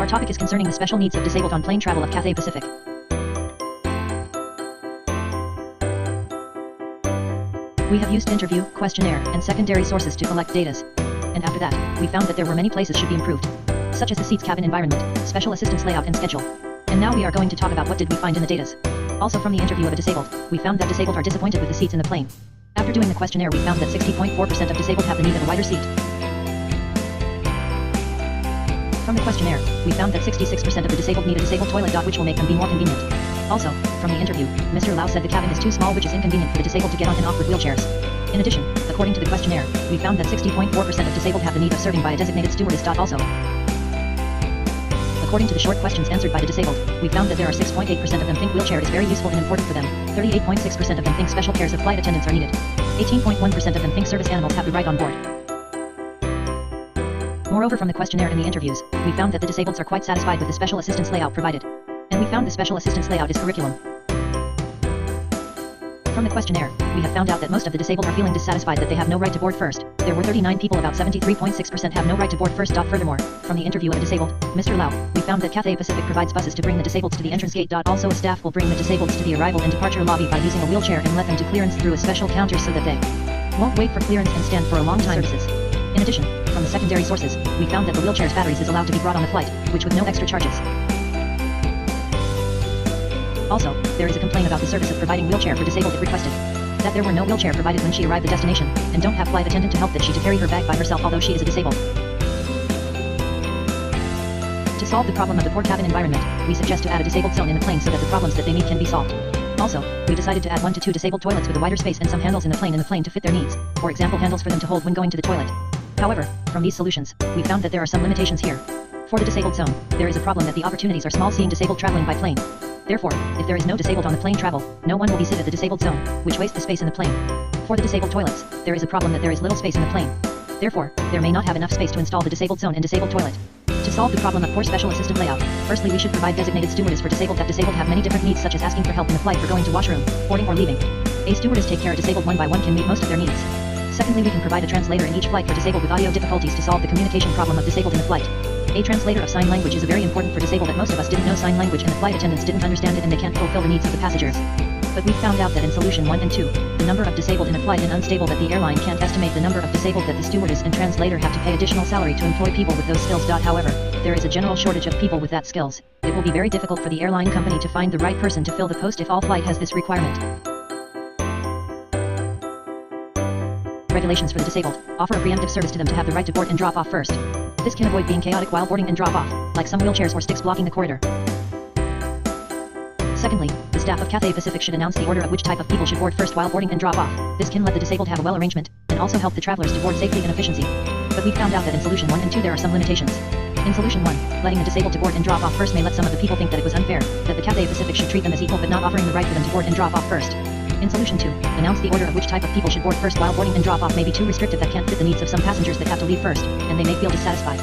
Our topic is concerning the special needs of disabled on plane travel of Cathay Pacific. We have used interview, questionnaire, and secondary sources to collect data. And after that, we found that there were many places should be improved, such as the seats, cabin environment, special assistance layout and schedule. And now we are going to talk about what did we find in the data. Also from the interview of a disabled, we found that disabled are disappointed with the seats in the plane. After doing the questionnaire, we found that 60.4% of disabled have the need of a wider seat. From the questionnaire, we found that 66% of the disabled need a disabled toilet, which will make them be more convenient. Also, from the interview, Mr. Lau said the cabin is too small, which is inconvenient for the disabled to get on and off with wheelchairs. In addition, according to the questionnaire, we found that 60.4% of disabled have the need of serving by a designated stewardess. Also, according to the short questions answered by the disabled, we found that there are 6.8% of them think wheelchair is very useful and important for them, 38.6% of them think special cares of flight attendants are needed, 18.1% of them think service animals have the right on board. Moreover, from the questionnaire and the interviews, we found that the disableds are quite satisfied with the special assistance layout provided. And we found the special assistance layout is curriculum. From the questionnaire, we have found out that most of the disabled are feeling dissatisfied that they have no right to board first. There were 39 people, about 73.6% have no right to board first. Furthermore, from the interview of a disabled, Mr. Lau, we found that Cathay Pacific provides buses to bring the disabled to the entrance gate. Also, a staff will bring the disabled to the arrival and departure lobby by using a wheelchair and let them to clearance through a special counter so that they won't wait for clearance and stand for a long time. In addition, from the secondary sources, we found that the wheelchair's batteries is allowed to be brought on the flight, which with no extra charges. Also, there is a complaint about the service of providing wheelchair for disabled if requested. That there were no wheelchair provided when she arrived at destination, and don't have flight attendant to help that she to carry her bag by herself although she is a disabled. To solve the problem of the poor cabin environment, we suggest to add a disabled zone in the plane so that the problems that they meet can be solved. Also, we decided to add 1 to 2 disabled toilets with a wider space and some handles in the plane to fit their needs, for example handles for them to hold when going to the toilet. However, from these solutions, we found that there are some limitations here. For the disabled zone, there is a problem that the opportunities are small seeing disabled traveling by plane. Therefore, if there is no disabled on the plane travel, no one will be seated at the disabled zone, which wastes the space in the plane. For the disabled toilets, there is a problem that there is little space in the plane. Therefore, there may not have enough space to install the disabled zone and disabled toilet. To solve the problem of poor special assistant layout, firstly we should provide designated stewardess for disabled that disabled have many different needs such as asking for help in the flight for going to washroom, boarding or leaving. A stewardess take care of disabled one by one can meet most of their needs. Secondly, we can provide a translator in each flight for disabled with audio difficulties to solve the communication problem of disabled in the flight. A translator of sign language is very important for disabled that most of us didn't know sign language and the flight attendants didn't understand it and they can't fulfill the needs of the passengers. But we found out that in solution 1 and 2, the number of disabled in a flight and unstable that the airline can't estimate the number of disabled that the stewardess and translator have to pay additional salary to employ people with those skills. However, there is a general shortage of people with that skills. It will be very difficult for the airline company to find the right person to fill the post if all flight has this requirement. Regulations for the disabled offer a preemptive service to them to have the right to board and drop off first. This can avoid being chaotic while boarding and drop off, like some wheelchairs or sticks blocking the corridor. Secondly, the staff of Cathay Pacific should announce the order of which type of people should board first while boarding and drop off. This can let the disabled have a well arrangement, and also help the travelers to board safely and efficiency. But we found out that in solution 1 and 2 there are some limitations. In solution 1, letting the disabled to board and drop off first may let some of the people think that it was unfair, that the Cathay Pacific should treat them as equal but not offering the right for them to board and drop off first. In solution 2, announce the order of which type of people should board first while boarding and drop off may be too restrictive that can't fit the needs of some passengers that have to leave first, and they may feel dissatisfied.